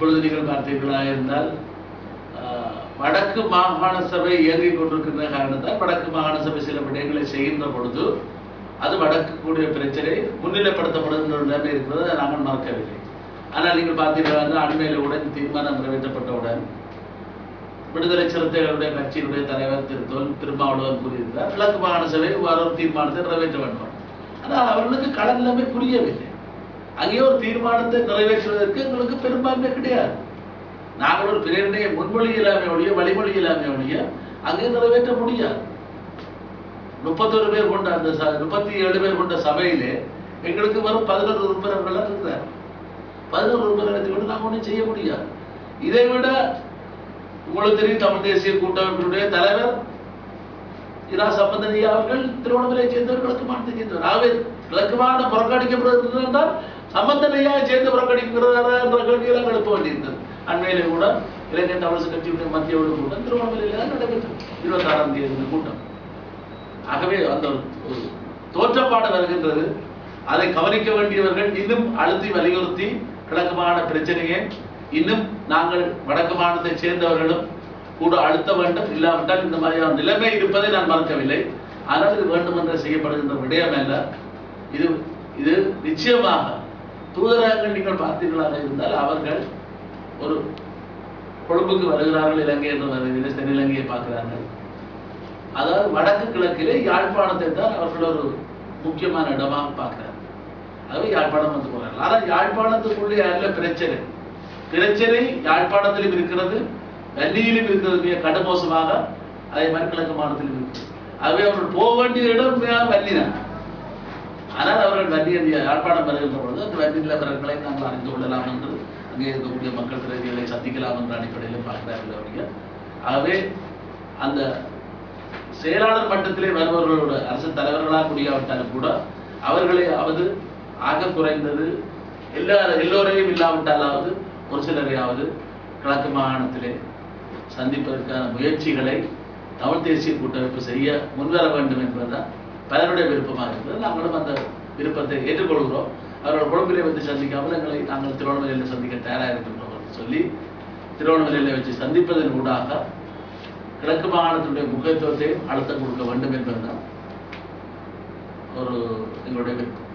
இப்பொழுது நீங்கள் பார்த்தீர்களா இருந்தால் வடக்கு மாகாண சபை இயங்கிக் கொண்டிருக்கின்ற காரணத்தால் வடக்கு மாகாண சபை சில விடயங்களை செய்கின்ற பொழுது அது வடக்கு கூடிய பிரச்சனை முன்னிலைப்படுத்தப்படுகின்ற நிலைமை இருக்கிறது நாங்கள் மறக்கவில்லை. ஆனால் நீங்கள் பார்த்தீர்களா அண்மையில் உடன் தீர்மானம் நிறைவேற்றப்பட்டவுடன் விடுதலை சிறுத்தைகளுடைய கட்சியினுடைய தலைவர் திருமாவளவன் கூறியிருக்கிறார், கிழக்கு மாகாண சபை ஒரு தீர்மானத்தை நிறைவேற்ற வேண்டும். ஆனால் அவர்களுக்கு கள நிலைமை புரியவில்லை. அங்கே ஒரு தீர்மானத்தை நிறைவேற்றுவதற்கு எங்களுக்கு பெரும்பான்மை கிடையாது. நாங்கள் ஒரு பிரேரணையை முன்மொழி இல்லாமை ஒழிய வழிமொழி இல்லாமை ஒழிய அங்கே நிறைவேற்ற முடியாது. 31 பேர் கொண்ட அந்த 37 பேர் கொண்ட சபையிலே எங்களுக்கு வரும் 11 உறுப்பினர்கள் இருக்கிறார். 11 உறுப்பினர்களை விட நாங்கள் ஒன்றும் செய்ய முடியாது. இதை விட உங்களுக்கு தெரியும், தமிழ் தேசிய கூட்டமைப்பினுடைய தலைவர் இரா சம்பந்தன் ஐயா அவர்கள் திருவண்ணாமலையை சேர்ந்தவர், கிழக்கு மாநிலத்தை சேர்ந்தவர். ஆகவே கிழக்கு மாநிலம் புறக்கணிக்கப்படுகிறது என்றால் சம்பந்தன் ஐயா சேர்ந்து புறக்கணிக்கிறதா என்ற கேள்வியெல்லாம் எழுப்ப வேண்டியிருந்தது. அண்மையிலே கூட இலங்கை தமிழ் கட்சியுடைய மத்திய குழு கூட்டம் திருவண்ணாமலையில் தான் நடைபெற்றது, 26ஆம் தேதி கூட்டம். ஆகவே அந்த தோற்றப்பாடு வருகின்றது. அதை கவனிக்க வேண்டியவர்கள் இன்னும் அழுத்தி வலியுறுத்தி கிழக்கு மாகாண பிரச்சனையை இன்னும் நாங்கள் வடக்கு மாநிலத்தை சேர்ந்தவர்களும் கூட அழுத்த வேண்டும். இல்லாவிட்டால் இந்த மாதிரியான நிலைமை இருப்பதை நான் மறக்கவில்லை. ஆனால் இது வேண்டுமென்ற செய்யப்படுகின்ற விடயம் அல்ல. இது நிச்சயமாக தூதரகங்கள் நீங்கள் பார்த்தீர்களாக இருந்தால் அவர்கள் ஒரு கொழும்புக்கு வருகிறார்கள், இலங்கை என்ற வகையில் தென்னிலங்கையை பார்க்கிறார்கள். அதாவது வடக்கு கிழக்கிலே யாழ்ப்பாணத்தை தான் அவர்கள் ஒரு முக்கியமான இடமாக பார்க்கிறார்கள். ஆகவே யாழ்ப்பாணம் வந்து போகிறார்கள். ஆனால் யாழ்ப்பாணத்துக்குள்ளே அல்ல பிரச்சனை. பிரச்சனை யாழ்ப்பாணத்திலும் இருக்கிறது, வன்னியிலும் இருக்கிறது மிக கடுமோசமாக. அதே மாதிரி கிழக்கு மாநிலத்திலும் இருக்கிறது. ஆகவே அவர்கள் போக வேண்டிய இடம் வன்னி தான். ஆனால் அவர்கள் வன்னியை யாழ்ப்பாணம் வருகின்ற பொழுது அந்த வன்னி நிலவரங்களை நாங்கள் அறிந்து கொள்ளலாம் என்று அங்கே இருக்கக்கூடிய மக்கள் பிரதிகளை சந்திக்கலாம் என்ற அடிப்படையில் பார்க்கிறார்கள் அவர்கள். ஆகவே அந்த செயலாளர் மட்டத்திலே வருபவர்களோட அரசு தலைவர்களாக முடியாவிட்டாலும் கூட அவர்களையாவது ஆக குறைந்தது எல்லோரையும் இல்லாவிட்டாலாவது ஒரு சிலரையாவது கிழக்கு மாகாணத்திலே சந்திப்பதற்கான முயற்சிகளை தமிழ் தேசிய கூட்டமைப்பு செய்ய முன்வர வேண்டும் என்பதுதான் பலருடைய விருப்பமாக இருக்கிறது. நாங்களும் அந்த விருப்பத்தை ஏற்றுக்கொள்கிறோம். அவர்கள் கொழும்பிலே வந்து சந்திக்காமல் எங்களை நாங்கள் திருவண்ணாமலையில் சந்திக்க தயாராக இருக்கின்றோம் சொல்லி திருவண்ணாமலையில் வச்சு சந்திப்பதன் ஊடாக கிழக்கு மாகாணத்தினுடைய முக்கியத்துவத்தை அழுத்தம் கொடுக்க வேண்டும் என்பதுதான் எங்களுடைய விருப்பம்.